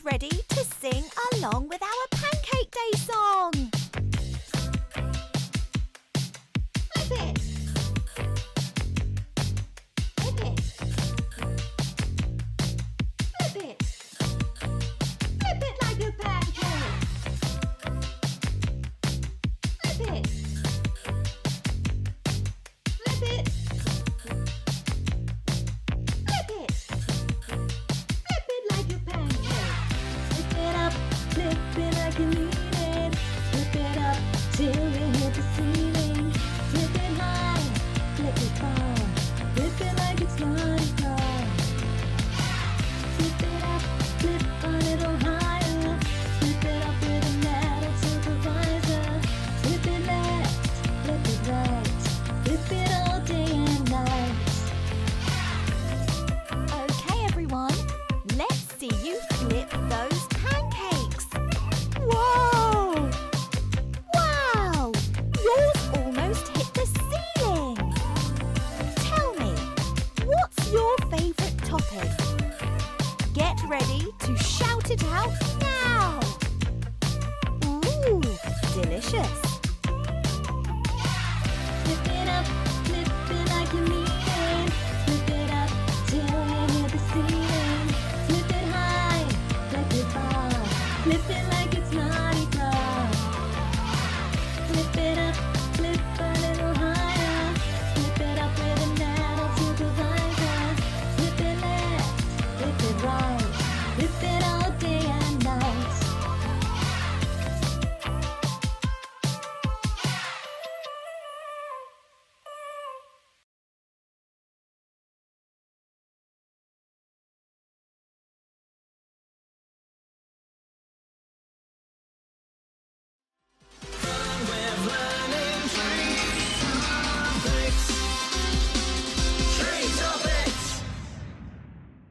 Get ready to sing along with our Pancake Day song. Flip it. Flip it. Flip it. Flip it like a pancake. Flip it. Flip it. Flip it. Flip it like a pancake. Flip it up, flip it like you need it. Flip it up till you hit the ceiling. Flip it high, flip it far. Flip it like it's Mardi Gras. Flip it up, flip a little higher. Flip it up with a metal supervisor. Flip it left, flip it right. Flip it all day and night. Okay, everyone, let's see you flip those pancakes. Whoa! Wow! Yours almost hit the ceiling. Tell me, what's your favourite topping? Get ready to shout it out now. Ooh, delicious.